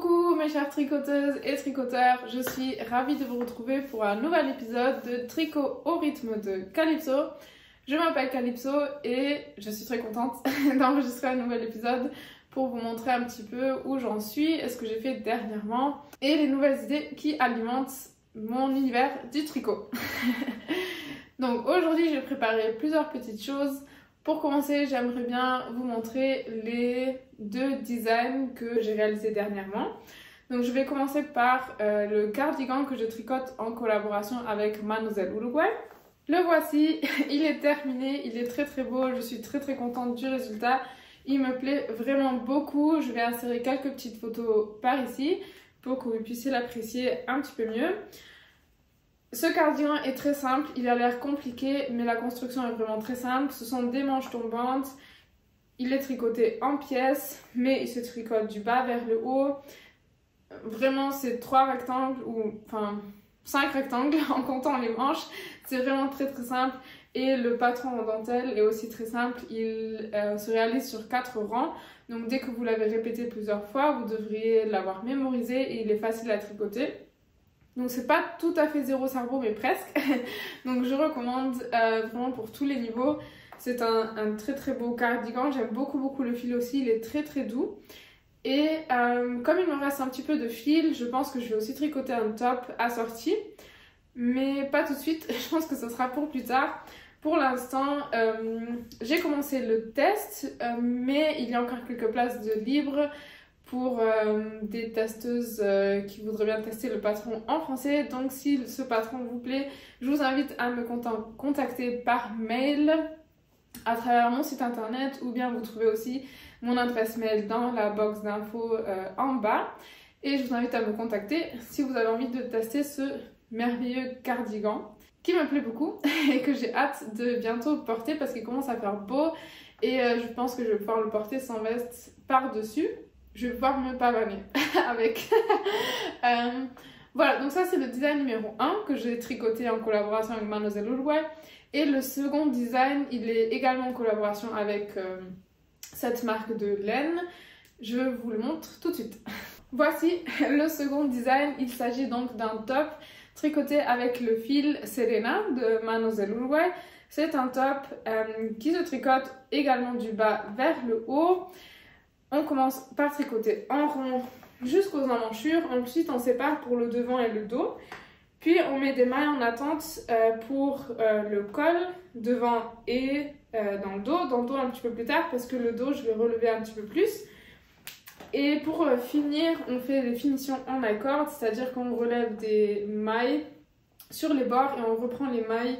Coucou mes chères tricoteuses et tricoteurs, je suis ravie de vous retrouver pour un nouvel épisode de tricot au rythme de Calypso. Je m'appelle Calypso et je suis très contente d'enregistrer un nouvel épisode pour vous montrer un petit peu où j'en suis et ce que j'ai fait dernièrement et les nouvelles idées qui alimentent mon univers du tricot. Donc aujourd'hui j'ai préparé plusieurs petites choses. Pour commencer, j'aimerais bien vous montrer les deux designs que j'ai réalisés dernièrement. Donc je vais commencer par le cardigan que je tricote en collaboration avec Mademoiselle Uruguay. Le voici, il est terminé, il est très beau, je suis très contente du résultat. Il me plaît vraiment beaucoup, je vais insérer quelques petites photos par ici pour que vous puissiez l'apprécier un petit peu mieux. Ce cardigan est très simple, il a l'air compliqué mais la construction est vraiment très simple. Ce sont des manches tombantes, il est tricoté en pièces mais il se tricote du bas vers le haut. Vraiment c'est 3 rectangles ou enfin 5 rectangles en comptant les manches. C'est vraiment très simple et le patron en dentelle est aussi très simple. Il se réalise sur 4 rangs. Donc dès que vous l'avez répété plusieurs fois, vous devriez l'avoir mémorisé et il est facile à tricoter. Donc c'est pas tout à fait zéro cerveau mais presque. Donc je recommande vraiment pour tous les niveaux. C'est un très beau cardigan. J'aime beaucoup le fil aussi, il est très doux. Et comme il me reste un petit peu de fil, je pense que je vais aussi tricoter un top assorti. Mais pas tout de suite, je pense que ce sera pour plus tard. Pour l'instant, j'ai commencé le test, mais il y a encore quelques places de libre pour des testeuses qui voudraient bien tester le patron en français. Donc si ce patron vous plaît, je vous invite à me contacter par mail à travers mon site internet ou bien vous trouvez aussi mon adresse mail dans la box d'infos en bas. Et je vous invite à me contacter si vous avez envie de tester ce merveilleux cardigan qui me plaît beaucoup et que j'ai hâte de bientôt porter parce qu'il commence à faire beau et je pense que je vais pouvoir le porter sans veste par-dessus. Je vais pouvoir me pavaner avec. Voilà, donc ça c'est le design numéro 1 que j'ai tricoté en collaboration avec Mademoiselle Uruguay. Et le second design, il est également en collaboration avec cette marque de laine. Je vous le montre tout de suite. Voici le second design, il s'agit donc d'un top tricoté avec le fil Serena de Mademoiselle Uruguay. C'est un top qui se tricote également du bas vers le haut. On commence par tricoter en rond jusqu'aux emmanchures, ensuite on sépare pour le devant et le dos. Puis on met des mailles en attente pour le col devant et dans le dos un petit peu plus tard parce que le dos je vais relever un petit peu plus. Et pour finir, on fait des finitions en accord, c'est-à-dire qu'on relève des mailles sur les bords et on reprend les mailles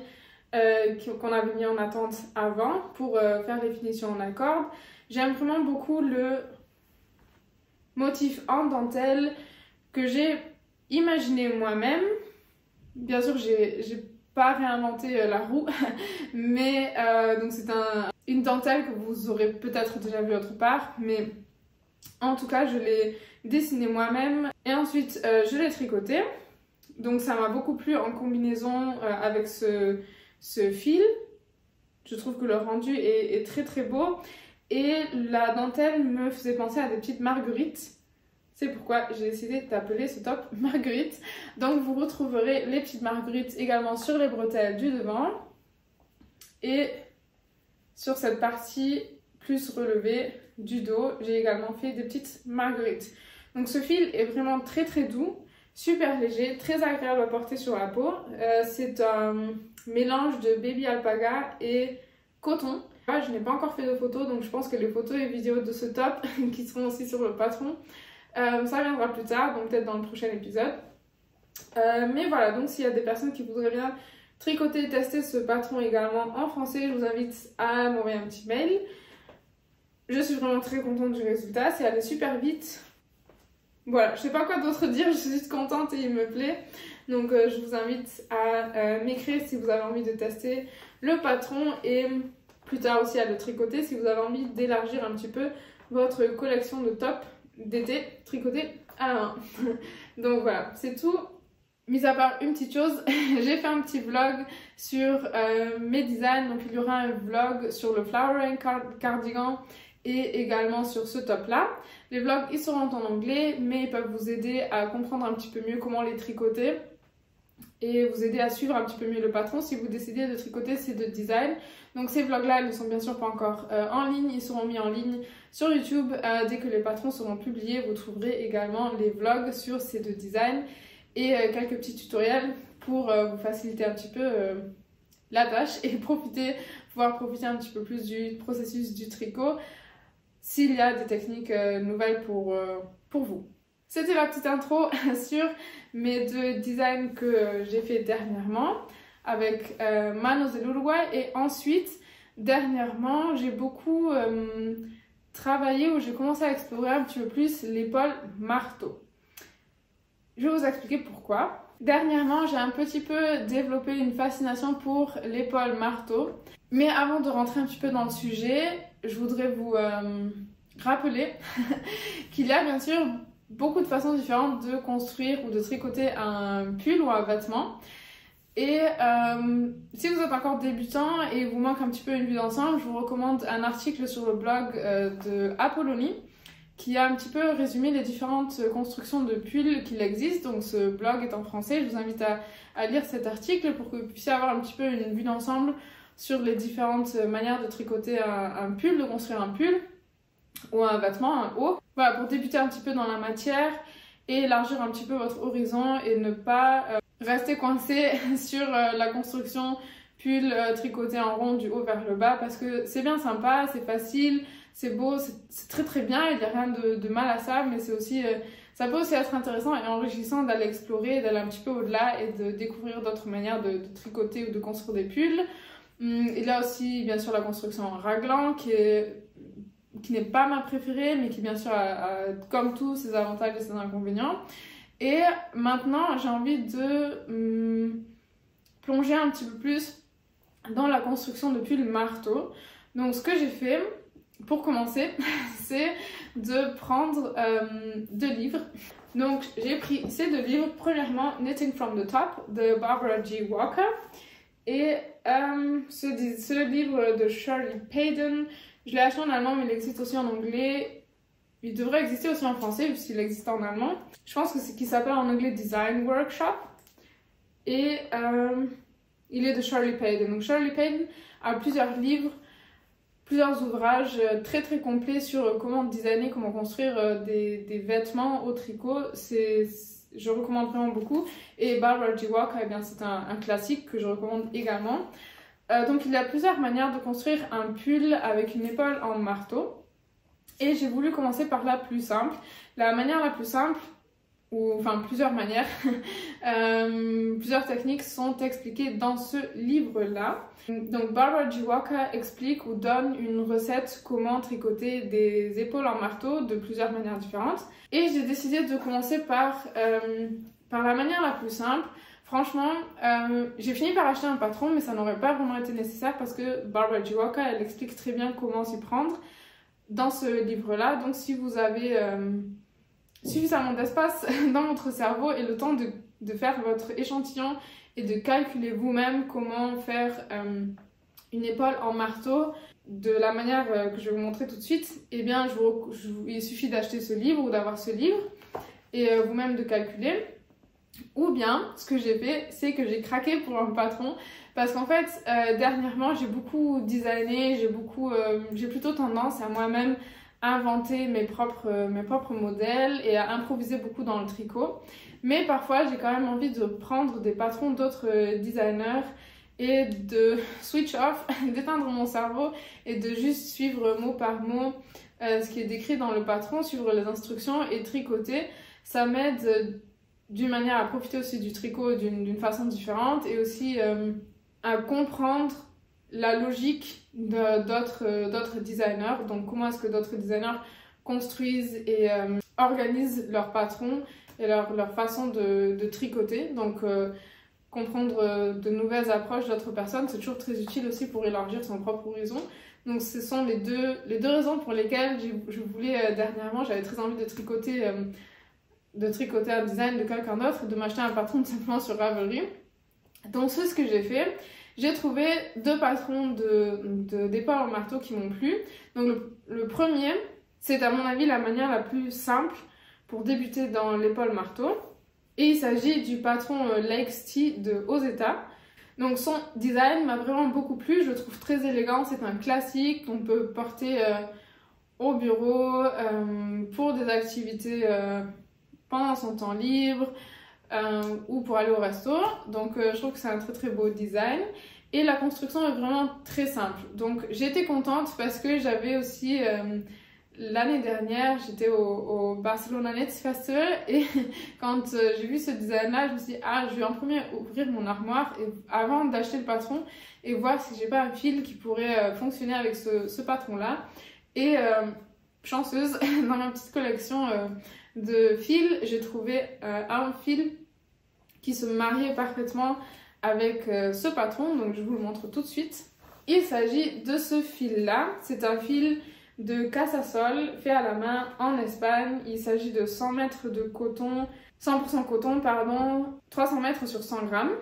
qu'on avait mis en attente avant pour faire les finitions en accord. J'aime vraiment beaucoup le motif en dentelle que j'ai imaginé moi-même. Bien sûr, j'ai pas réinventé la roue, mais donc c'est une dentelle que vous aurez peut-être déjà vue autre part, mais en tout cas, je l'ai dessiné moi-même et ensuite je l'ai tricoté. Donc ça m'a beaucoup plu en combinaison avec ce fil. Je trouve que le rendu est très beau. Et la dentelle me faisait penser à des petites marguerites. C'est pourquoi j'ai décidé d'appeler ce top marguerite. Donc vous retrouverez les petites marguerites également sur les bretelles du devant. Et sur cette partie plus relevée du dos, j'ai également fait des petites marguerites. Donc ce fil est vraiment très doux, super léger, très agréable à porter sur la peau. C'est un mélange de baby alpaga et coton. Je n'ai pas encore fait de photos, donc je pense que les photos et vidéos de ce top qui seront aussi sur le patron, ça viendra plus tard, donc peut-être dans le prochain épisode. Mais voilà, donc s'il y a des personnes qui voudraient bien tricoter et tester ce patron également en français, je vous invite à m'envoyer un petit mail. Je suis vraiment très contente du résultat, c'est allé super vite. Voilà, je sais pas quoi d'autre dire, je suis juste contente et il me plaît. Donc je vous invite à m'écrire si vous avez envie de tester le patron et plus tard aussi à le tricoter si vous avez envie d'élargir un petit peu votre collection de tops d'été tricotés à la main. Donc voilà, c'est tout. Mis à part une petite chose, j'ai fait un petit vlog sur mes designs. Donc il y aura un vlog sur le flowering cardigan et également sur ce top là. Les vlogs, ils seront en anglais, mais ils peuvent vous aider à comprendre un petit peu mieux comment les tricoter et vous aider à suivre un petit peu mieux le patron si vous décidez de tricoter ces deux designs. Donc ces vlogs-là, ils ne sont bien sûr pas encore en ligne, ils seront mis en ligne sur YouTube. Dès que les patrons seront publiés, vous trouverez également les vlogs sur ces deux designs et quelques petits tutoriels pour vous faciliter un petit peu la tâche et pouvoir profiter un petit peu plus du processus du tricot s'il y a des techniques nouvelles pour vous. C'était la petite intro sur mes deux designs que j'ai fait dernièrement avec Manos de l'Uruguay. Et ensuite, dernièrement, j'ai beaucoup travaillé ou j'ai commencé à explorer un petit peu plus l'épaule marteau. Je vais vous expliquer pourquoi. Dernièrement, j'ai un petit peu développé une fascination pour l'épaule marteau. Mais avant de rentrer un petit peu dans le sujet, je voudrais vous rappeler qu'il y a bien sûr beaucoup de façons différentes de construire ou de tricoter un pull ou un vêtement. Et si vous êtes encore débutant et vous manque un petit peu une vue d'ensemble, je vous recommande un article sur le blog de Apollonie qui a un petit peu résumé les différentes constructions de pulls qu'il existe. Donc ce blog est en français, je vous invite à lire cet article pour que vous puissiez avoir un petit peu une vue d'ensemble sur les différentes manières de tricoter un pull, de construire un pull ou un vêtement, un haut. Voilà, pour débuter un petit peu dans la matière et élargir un petit peu votre horizon et ne pas rester coincé sur la construction pull tricoté en rond du haut vers le bas, parce que c'est bien sympa, c'est facile, c'est beau, c'est très très bien, il n'y a rien de mal à ça, mais c'est aussi, ça peut aussi être intéressant et enrichissant d'aller explorer, d'aller un petit peu au-delà et de découvrir d'autres manières de tricoter ou de construire des pulls. Il y a aussi bien sûr la construction en raglan qui n'est pas ma préférée, mais qui bien sûr a comme tout ses avantages et ses inconvénients. Et maintenant j'ai envie de plonger un petit peu plus dans la construction de pulls marteau. Donc ce que j'ai fait pour commencer, c'est de prendre deux livres. Donc j'ai pris ces deux livres. Premièrement, Knitting from the Top de Barbara G. Walker et ce livre de Shirley Payton. Je l'ai acheté en allemand, mais il existe aussi en anglais. Il devrait exister aussi en français, puisqu'il existe en allemand. Je pense que c'est qui s'appelle en anglais Design Workshop. Et il est de Shirley Payton. Donc Shirley Payton a plusieurs livres, plusieurs ouvrages très très complets sur comment designer, comment construire des vêtements au tricot. Je recommande vraiment beaucoup. Et Barbara G. Walker, eh bien, c'est un classique que je recommande également. Donc il y a plusieurs manières de construire un pull avec une épaule en marteau. Et j'ai voulu commencer par la plus simple. La manière la plus simple, ou enfin plusieurs manières, plusieurs techniques sont expliquées dans ce livre-là. Donc Barbara G. Walker explique ou donne une recette comment tricoter des épaules en marteau de plusieurs manières différentes. Et j'ai décidé de commencer par la manière la plus simple. Franchement, j'ai fini par acheter un patron, mais ça n'aurait pas vraiment été nécessaire parce que Barbara G. Walker, elle explique très bien comment s'y prendre dans ce livre-là. Donc si vous avez suffisamment d'espace dans votre cerveau et le temps de faire votre échantillon et de calculer vous-même comment faire une épaule en marteau de la manière que je vais vous montrer tout de suite, eh bien il suffit d'acheter ce livre ou d'avoir ce livre et vous-même de calculer. Ou bien, ce que j'ai fait, c'est que j'ai craqué pour un patron parce qu'en fait, dernièrement, j'ai beaucoup designé, j'ai plutôt tendance à moi-même inventer mes propres modèles et à improviser beaucoup dans le tricot. Mais parfois, j'ai quand même envie de prendre des patrons d'autres designers et de switch off, d'éteindre mon cerveau et de juste suivre mot par mot ce qui est décrit dans le patron, suivre les instructions et tricoter. Ça m'aide d'une manière à profiter aussi du tricot d'une façon différente et aussi à comprendre la logique d'autres designers. Donc comment est-ce que d'autres designers construisent et organisent leurs patrons et leur façon de tricoter. Donc comprendre de nouvelles approches d'autres personnes, c'est toujours très utile aussi pour élargir son propre horizon. Donc ce sont les deux raisons pour lesquelles je voulais dernièrement, j'avais très envie de tricoter un design de quelqu'un d'autre, de m'acheter un patron tout simplement sur Ravelry. Donc c'est ce que j'ai fait. J'ai trouvé deux patrons d'épaules en marteau qui m'ont plu. Donc le premier, C'est à mon avis la manière la plus simple pour débuter dans l'épaule marteau. Et il s'agit du patron Lakes T de Ozeta. Donc son design m'a vraiment beaucoup plu, je le trouve très élégant, c'est un classique qu'on peut porter au bureau, pour des activités pendant son temps libre ou pour aller au resto. Donc je trouve que c'est un très très beau design. Et la construction est vraiment très simple. Donc j'ai été contente parce que j'avais aussi... l'année dernière, j'étais au Barcelona Nets Festival et quand j'ai vu ce design-là, je me suis dit, ah, je vais en premier ouvrir mon armoire et, avant d'acheter le patron et voir si j'ai pas un fil qui pourrait fonctionner avec ce patron-là. Et chanceuse, dans ma petite collection de fils, j'ai trouvé un fil qui se mariait parfaitement avec ce patron, donc je vous le montre tout de suite. Il s'agit de ce fil-là, c'est un fil de Casasol fait à la main en Espagne. Il s'agit de 100 mètres de coton, 100% coton, pardon, 300 mètres sur 100 grammes.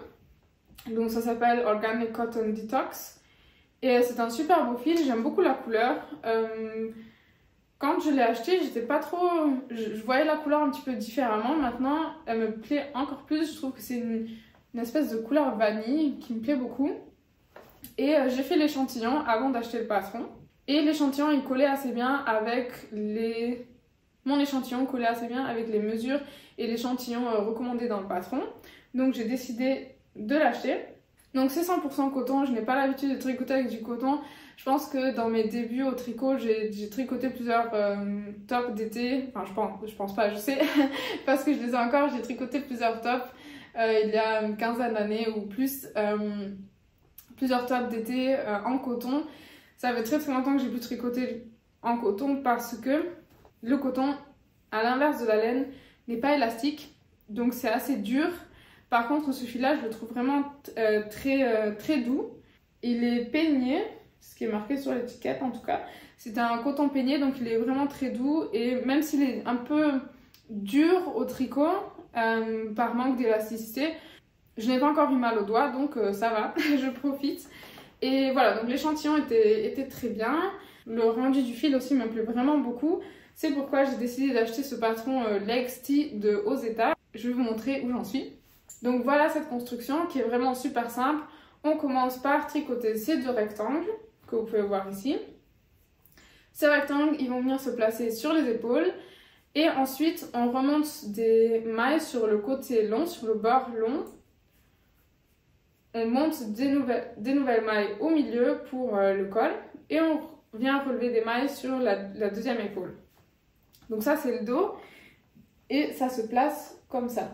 Donc ça s'appelle Organic Cotton Detox. Et c'est un super beau fil, j'aime beaucoup la couleur. Quand je l'ai acheté, j'étais pas trop... Je voyais la couleur un petit peu différemment. Maintenant, elle me plaît encore plus. Je trouve que c'est une espèce de couleur vanille qui me plaît beaucoup. Et j'ai fait l'échantillon avant d'acheter le patron. Et l'échantillon, il collait assez bien avec les... Mon échantillon collait assez bien avec les mesures et l'échantillon recommandé dans le patron. Donc j'ai décidé de l'acheter. Donc c'est 100% coton, je n'ai pas l'habitude de tricoter avec du coton. Je pense que dans mes débuts au tricot, j'ai tricoté plusieurs tops d'été. Enfin je pense pas, je sais, parce que je les ai encore, j'ai tricoté plusieurs tops il y a une quinzaine d'années ou plus. Plusieurs tops d'été en coton. Ça fait très très longtemps que j'ai pu tricoter en coton parce que le coton, à l'inverse de la laine, n'est pas élastique. Donc c'est assez dur. Par contre, ce fil-là, je le trouve vraiment très doux. Il est peigné, ce qui est marqué sur l'étiquette en tout cas. C'est un coton peigné, donc il est vraiment très doux. Et même s'il est un peu dur au tricot, par manque d'élasticité, je n'ai pas encore eu mal aux doigts, donc ça va, je profite. Et voilà, donc l'échantillon était très bien. Le rendu du fil aussi me plaît vraiment beaucoup. C'est pourquoi j'ai décidé d'acheter ce patron Lakes T de Ozeta. Je vais vous montrer où j'en suis. Donc voilà cette construction qui est vraiment super simple. On commence par tricoter ces deux rectangles que vous pouvez voir ici. Ces rectangles, ils vont venir se placer sur les épaules. Et ensuite, on remonte des mailles sur le côté long, sur le bord long. On monte des nouvelles mailles au milieu pour le col et on vient relever des mailles sur la deuxième épaule. Donc ça c'est le dos et ça se place comme ça.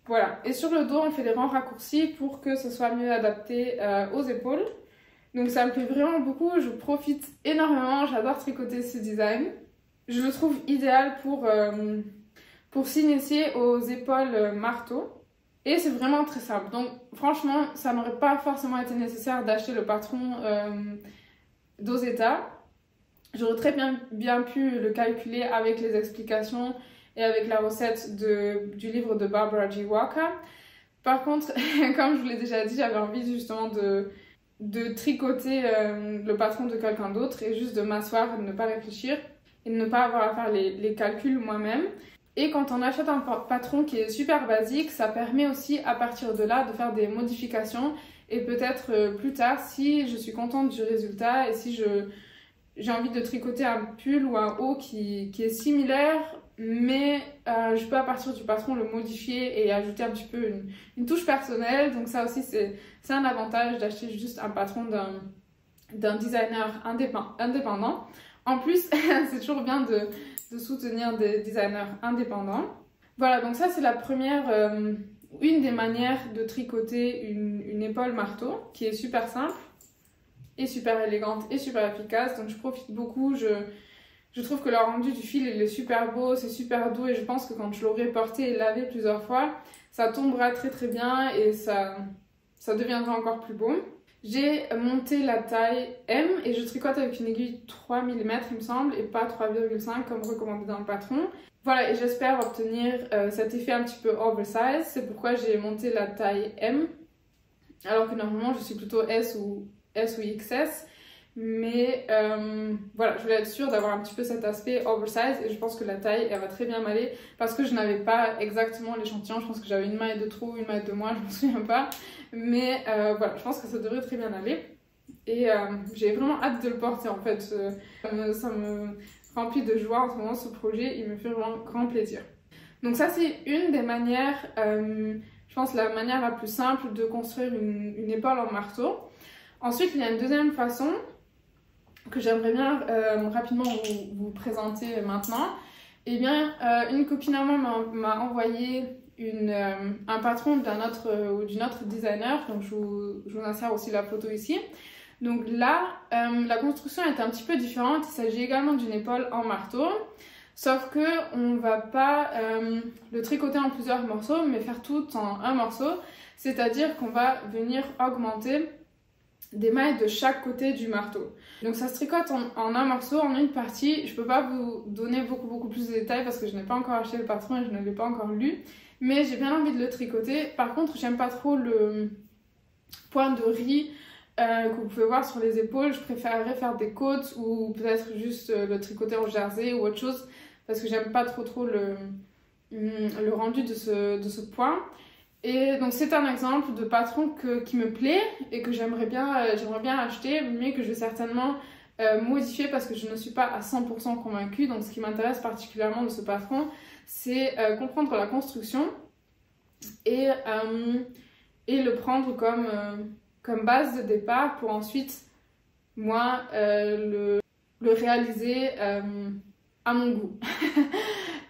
Voilà, et sur le dos on fait des rangs raccourcis pour que ce soit mieux adapté aux épaules. Donc ça me plaît vraiment beaucoup, je profite énormément, j'adore tricoter ce design. Je le trouve idéal pour s'initier aux épaules marteau. Et c'est vraiment très simple. Donc franchement, ça n'aurait pas forcément été nécessaire d'acheter le patron d'Ozeta. J'aurais très bien pu le calculer avec les explications et avec la recette du livre de Barbara G. Walker. Par contre, comme je vous l'ai déjà dit, j'avais envie justement de tricoter le patron de quelqu'un d'autre et juste de m'asseoir et de ne pas réfléchir et de ne pas avoir à faire les calculs moi-même. Et quand on achète un patron qui est super basique, ça permet aussi à partir de là de faire des modifications et peut-être plus tard, si je suis contente du résultat et si j'ai envie de tricoter un pull ou un haut qui est similaire, mais je peux à partir du patron le modifier et ajouter un petit peu une touche personnelle. Donc ça aussi c'est un avantage d'acheter juste un patron d'un designer indépendant. En plus, c'est toujours bien de soutenir des designers indépendants. Voilà, donc ça c'est la première, une des manières de tricoter une épaule marteau qui est super simple et super élégante et super efficace. Donc je profite beaucoup, je trouve que le rendu du fil il est super beau, c'est super doux et je pense que quand je l'aurai porté et lavé plusieurs fois, ça tombera très très bien et ça deviendra encore plus beau. J'ai monté la taille M et je tricote avec une aiguille 3 mm il me semble et pas 3,5 comme recommandé dans le patron. Voilà, et j'espère obtenir cet effet un petit peu oversize, c'est pourquoi j'ai monté la taille M alors que normalement je suis plutôt S ou XS. Mais voilà, je voulais être sûre d'avoir un petit peu cet aspect oversize et je pense que la taille elle va très bien m'aller parce que je n'avais pas exactement l'échantillon. Je pense que j'avais une maille de trop, une maille de moins, je me souviens pas. Mais voilà, je pense que ça devrait très bien aller. Et j'ai vraiment hâte de le porter en fait. Ça me remplit de joie en ce moment, ce projet, il me fait vraiment grand plaisir. Donc ça c'est une des manières, je pense la manière la plus simple de construire une épaule en marteau. Ensuite il y a une deuxième façon que j'aimerais bien rapidement vous présenter maintenant. Eh bien une copine à moi m'a envoyé un patron d'une autre designer, donc je vous insère aussi la photo ici. Donc là, la construction est un petit peu différente, il s'agit également d'une épaule en marteau, sauf que on va pas le tricoter en plusieurs morceaux, mais faire tout en un morceau, c'est-à-dire qu'on va venir augmenter des mailles de chaque côté du marteau. Donc ça se tricote en un morceau, en une partie. Je peux pas vous donner beaucoup plus de détails parce que je n'ai pas encore acheté le patron et je ne l'ai pas encore lu, mais j'ai bien envie de le tricoter. Par contre, j'aime pas trop le point de riz que vous pouvez voir sur les épaules. Je préférerais faire des côtes ou peut-être juste le tricoter en jersey ou autre chose parce que j'aime pas trop le rendu de ce point. Et donc c'est un exemple de patron qui me plaît et que j'aimerais bien acheter, mais que je vais certainement modifier parce que je ne suis pas à 100% convaincue. Donc ce qui m'intéresse particulièrement de ce patron, c'est comprendre la construction et le prendre comme base de départ pour ensuite, moi, le réaliser à mon goût.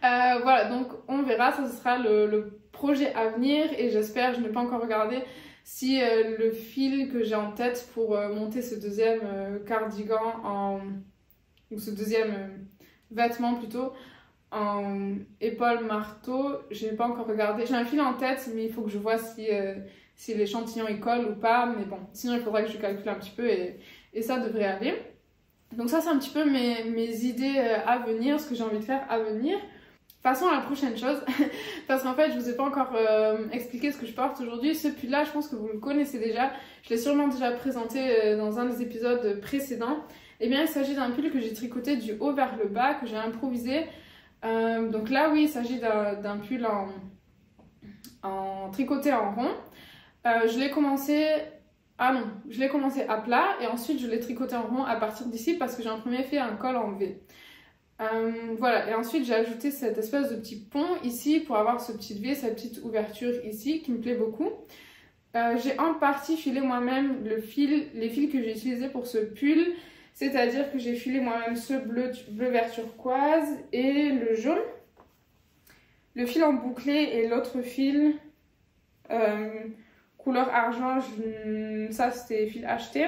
Voilà, donc on verra, ça ce sera le projet à venir et j'espère, je n'ai pas encore regardé, si le fil que j'ai en tête pour monter ce deuxième cardigan ou ce deuxième vêtement plutôt, en épaule marteau, je n'ai pas encore regardé. J'ai un fil en tête, mais il faut que je vois si l'échantillon il colle ou pas, mais bon, sinon il faudrait que je calcule un petit peu et ça devrait aller. Donc ça c'est un petit peu mes idées à venir, ce que j'ai envie de faire à venir. Passons à la prochaine chose, parce qu'en fait je vous ai pas encore expliqué ce que je porte aujourd'hui. Ce pull là je pense que vous le connaissez déjà, je l'ai sûrement déjà présenté dans un des épisodes précédents. Et bien il s'agit d'un pull que j'ai tricoté du haut vers le bas, que j'ai improvisé. Donc là oui il s'agit d'un pull en tricoté en rond. Je l'ai commencé à plat et ensuite je l'ai tricoté en rond à partir d'ici parce que j'ai en premier fait un col en V. Voilà, et ensuite j'ai ajouté cette espèce de petit pont ici pour avoir ce petit V, cette petite ouverture ici qui me plaît beaucoup. J'ai en partie filé moi-même les fils que j'ai utilisés pour ce pull, c'est-à-dire que j'ai filé moi-même ce bleu vert turquoise et le jaune. Le fil en bouclé et l'autre fil couleur argent, ça c'était fil acheté.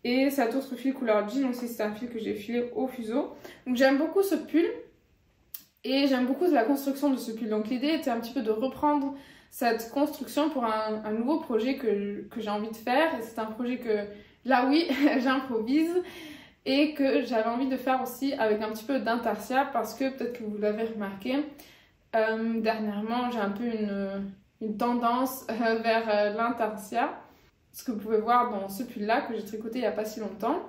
Et cet autre fil couleur jean aussi, c'est un fil que j'ai filé au fuseau. Donc j'aime beaucoup ce pull et j'aime beaucoup la construction de ce pull. Donc l'idée était un petit peu de reprendre cette construction pour un nouveau projet que j'ai envie de faire. Et c'est un projet que, là oui, j'improvise et que j'avais envie de faire aussi avec un petit peu d'intarsia parce que peut-être que vous l'avez remarqué, dernièrement j'ai un peu une tendance vers l'intarsia. Ce que vous pouvez voir dans ce pull là que j'ai tricoté il n'y a pas si longtemps.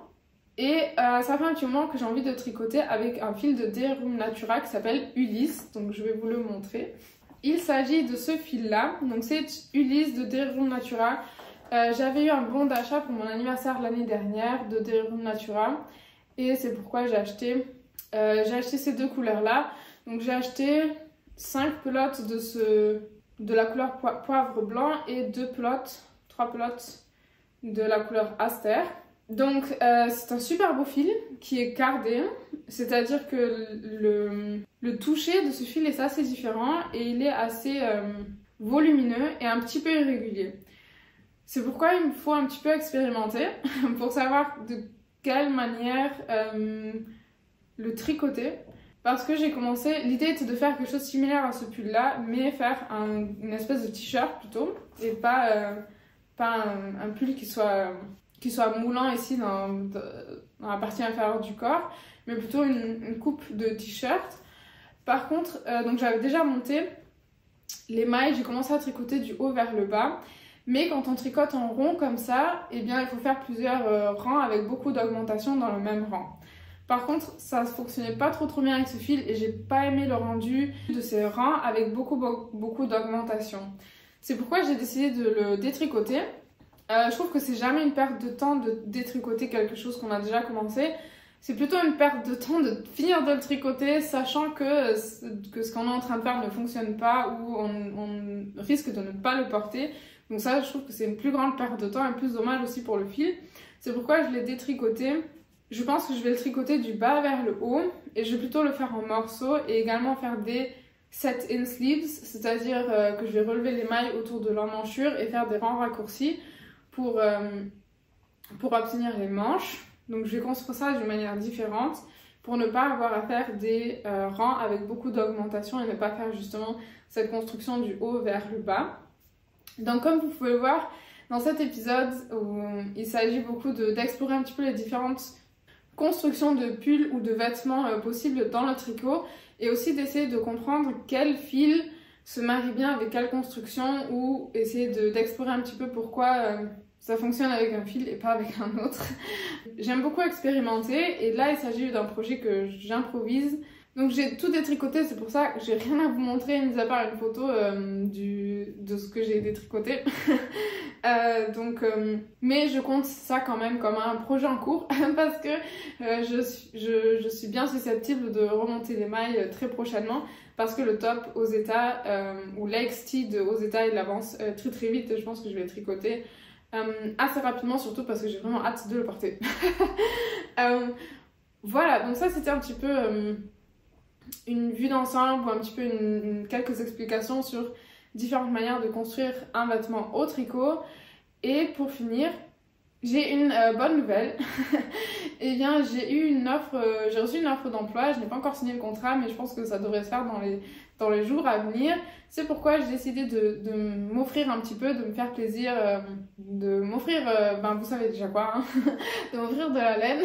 Et ça fait un petit moment que j'ai envie de tricoter avec un fil de Derum Natura qui s'appelle Ulysse, donc je vais vous le montrer. Il s'agit de ce fil là, donc c'est Ulysse de Derum Natura. J'avais eu un bon d'achat pour mon anniversaire l'année dernière de Derum Natura et c'est pourquoi j'ai acheté ces deux couleurs là. Donc j'ai acheté 5 pelotes de la couleur poivre blanc et 3 pelotes de la couleur Aster. Donc c'est un super beau fil qui est cardé, c'est-à-dire que le toucher de ce fil est assez différent et il est assez volumineux et un petit peu irrégulier. C'est pourquoi il me faut un petit peu expérimenter pour savoir de quelle manière le tricoter. Parce que j'ai commencé, l'idée était de faire quelque chose de similaire à ce pull là, mais faire une espèce de t-shirt plutôt, et pas un pull qui soit moulant ici dans la partie inférieure du corps, mais plutôt une coupe de t-shirt. Par contre, donc j'avais déjà monté les mailles, j'ai commencé à tricoter du haut vers le bas, Mais quand on tricote en rond comme ça, eh bien il faut faire plusieurs rangs avec beaucoup d'augmentation dans le même rang. Par contre, ça ne fonctionnait pas trop bien avec ce fil et j'ai pas aimé le rendu de ces rangs avec beaucoup d'augmentation. C'est pourquoi j'ai décidé de le détricoter. Je trouve que c'est jamais une perte de temps de détricoter quelque chose qu'on a déjà commencé. C'est plutôt une perte de temps de finir de le tricoter, sachant que ce qu'on est en train de faire ne fonctionne pas ou on risque de ne pas le porter. Donc ça, je trouve que c'est une plus grande perte de temps et plus dommage aussi pour le fil. C'est pourquoi je l'ai détricoté. Je pense que je vais le tricoter du bas vers le haut et je vais plutôt le faire en morceaux et également faire des set-in sleeves, c'est-à-dire que je vais relever les mailles autour de l'emmanchure et faire des rangs raccourcis pour obtenir les manches. Donc je vais construire ça d'une manière différente pour ne pas avoir à faire des rangs avec beaucoup d'augmentation et ne pas faire justement cette construction du haut vers le bas. Donc comme vous pouvez le voir dans cet épisode où il s'agit beaucoup d'explorer un petit peu les différentes construction de pulls ou de vêtements possibles dans le tricot et aussi d'essayer de comprendre quel fil se marie bien avec quelle construction ou essayer d'explorer un petit peu pourquoi ça fonctionne avec un fil et pas avec un autre. J'aime beaucoup expérimenter et là il s'agit d'un projet que j'improvise. Donc j'ai tout détricoté, c'est pour ça que j'ai rien à vous montrer mis à part une photo de ce que j'ai détricoté. Mais je compte ça quand même comme un projet en cours parce que je suis bien susceptible de remonter les mailles très prochainement parce que le top aux États ou l'XT aux États il avance très vite et je pense que je vais le tricoter assez rapidement, surtout parce que j'ai vraiment hâte de le porter. Voilà, donc ça c'était un petit peu une vue d'ensemble ou un petit peu quelques explications sur différentes manières de construire un vêtement au tricot. Et pour finir, j'ai une bonne nouvelle. Eh bien, j'ai reçu une offre d'emploi. Je n'ai pas encore signé le contrat, mais je pense que ça devrait se faire dans les jours à venir. C'est pourquoi j'ai décidé de m'offrir un petit peu, de me faire plaisir, de m'offrir, vous savez déjà quoi, hein, de m'offrir de la laine.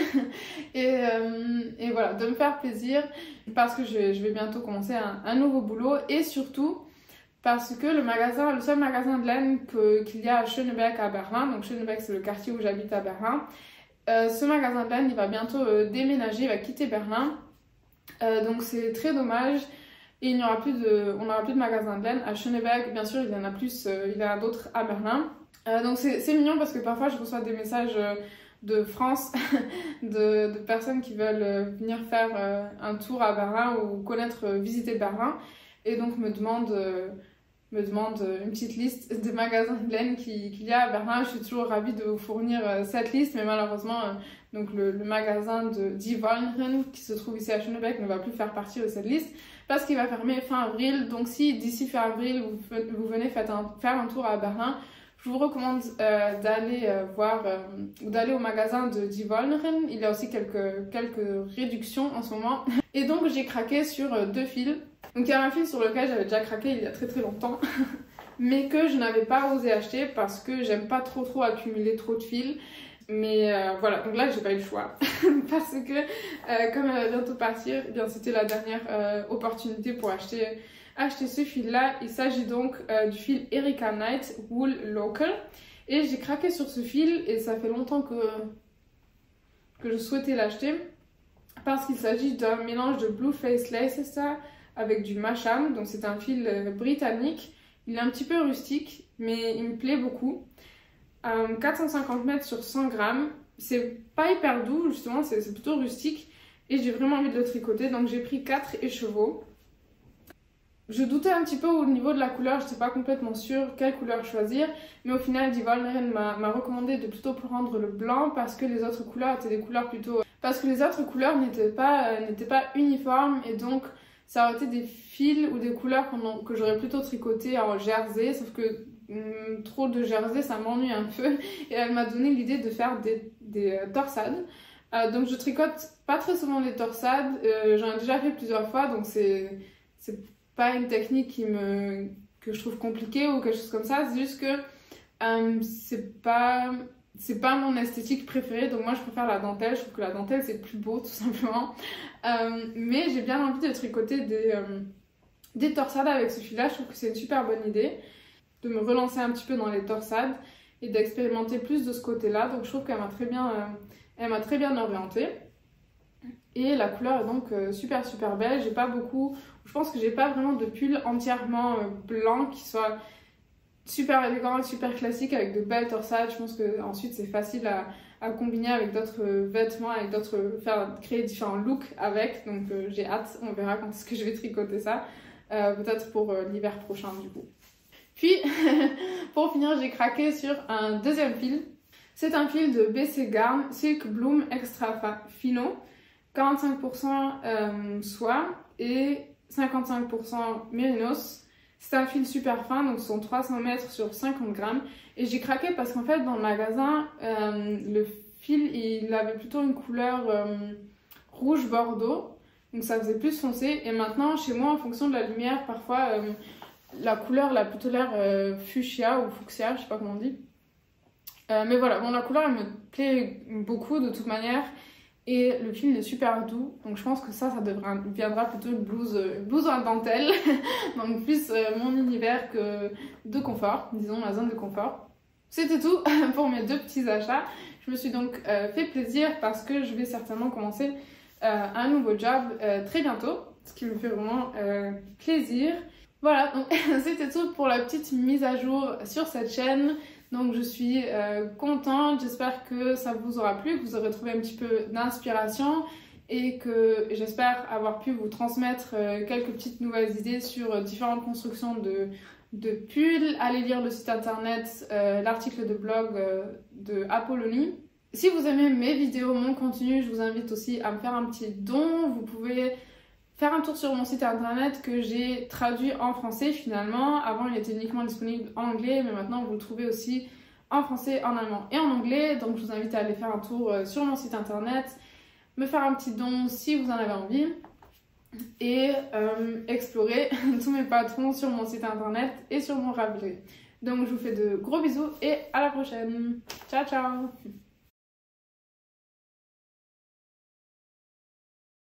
Et voilà, de me faire plaisir parce que je vais bientôt commencer un nouveau boulot et surtout parce que le seul magasin de laine qu'il y a à Schöneberg à Berlin, donc Schöneberg c'est le quartier où j'habite à Berlin, ce magasin de laine il va bientôt déménager, il va quitter Berlin, donc c'est très dommage et on n'aura plus de magasin de laine à Schöneberg. Bien sûr il y en a plus, il y en a d'autres à Berlin, donc c'est mignon parce que parfois je reçois des messages de France de personnes qui veulent venir faire un tour à Berlin ou visiter Berlin et donc me demande une petite liste des magasins de laine qu'il y a à Berlin. Je suis toujours ravie de vous fournir cette liste, mais malheureusement, donc le magasin de Die Wollnerin qui se trouve ici à Schöneberg ne va plus faire partie de cette liste parce qu'il va fermer fin avril. Donc si d'ici fin avril vous venez faire un tour à Berlin, je vous recommande d'aller d'aller au magasin de Die Wollnerin. Il y a aussi quelques réductions en ce moment. Et donc j'ai craqué sur deux fils. Donc il y a un fil sur lequel j'avais déjà craqué il y a très longtemps, mais que je n'avais pas osé acheter parce que j'aime pas trop accumuler trop de fils. Mais voilà, donc là j'ai pas eu le choix parce que comme elle va bientôt partir, eh bien c'était la dernière opportunité pour acheter ce fil là. Il s'agit donc du fil Erica Knight Wool Local et j'ai craqué sur ce fil et ça fait longtemps que je souhaitais l'acheter parce qu'il s'agit d'un mélange de Blue Face Lace avec du Masham, donc c'est un fil britannique. Il est un petit peu rustique mais il me plaît beaucoup. 450 mètres sur 100 grammes, c'est pas hyper doux justement, c'est plutôt rustique et j'ai vraiment envie de le tricoter, donc j'ai pris 4 écheveaux. Je doutais un petit peu au niveau de la couleur, je n'étais pas complètement sûre quelle couleur choisir, mais au final Die Wollnerin m'a recommandé de plutôt prendre le blanc parce que les autres couleurs étaient des couleurs plutôt... Parce que les autres couleurs n'étaient pas uniformes et donc ça aurait été des fils ou des couleurs que j'aurais plutôt tricoté en jersey, sauf que trop de jersey ça m'ennuie un peu et elle m'a donné l'idée de faire des torsades. Donc je tricote pas très souvent des torsades, j'en ai déjà fait plusieurs fois, donc c'est pas une technique que je trouve compliquée ou quelque chose comme ça, c'est juste que c'est pas mon esthétique préférée, donc moi je préfère la dentelle, je trouve que la dentelle c'est plus beau tout simplement. Mais j'ai bien envie de tricoter des torsades avec ce fil là, je trouve que c'est une super bonne idée. de me relancer un petit peu dans les torsades et d'expérimenter plus de ce côté-là. Donc je trouve qu'elle m'a très bien orientée. Et la couleur est donc super belle. J'ai pas beaucoup, je pense que j'ai pas vraiment de pull entièrement blanc qui soit super élégant et super classique avec de belles torsades. Je pense que ensuite c'est facile à combiner avec d'autres vêtements, avec créer différents looks avec. Donc j'ai hâte, on verra quand est-ce que je vais tricoter ça. Peut-être pour l'hiver prochain du coup. Puis pour finir, j'ai craqué sur un deuxième fil. C'est un fil de BC Garn Silk Bloom Extra Fino, 45% soie et 55% mérinos. C'est un fil super fin, donc ce sont 300 mètres sur 50 grammes. Et j'ai craqué parce qu'en fait, dans le magasin, le fil, il avait plutôt une couleur rouge bordeaux. Donc ça faisait plus foncé. Et maintenant, chez moi, en fonction de la lumière, parfois, la couleur, elle a plutôt l'air fuchsia ou fuchsia, je sais pas comment on dit. Mais voilà, bon, la couleur, elle me plaît beaucoup de toute manière. Et le fil est super doux, donc je pense que ça deviendra plutôt une blouse en dentelle. Donc plus mon univers que de confort, disons ma zone de confort. C'était tout pour mes deux petits achats. Je me suis donc fait plaisir parce que je vais certainement commencer un nouveau job très bientôt, ce qui me fait vraiment plaisir. Voilà, donc c'était tout pour la petite mise à jour sur cette chaîne. Donc je suis contente, j'espère que ça vous aura plu, que vous aurez trouvé un petit peu d'inspiration et que j'espère avoir pu vous transmettre quelques petites nouvelles idées sur différentes constructions de pulls. Allez lire le site internet, l'article de blog de Apollonie. Si vous aimez mes vidéos, mon contenu, je vous invite aussi à me faire un petit don. Vous pouvez faire un tour sur mon site internet que j'ai traduit en français finalement. Avant il était uniquement disponible en anglais, mais maintenant vous le trouvez aussi en français, en allemand et en anglais. Donc je vous invite à aller faire un tour sur mon site internet, me faire un petit don si vous en avez envie et explorer tous mes patrons sur mon site internet et sur mon Ravelry. Donc je vous fais de gros bisous et à la prochaine. Ciao ciao.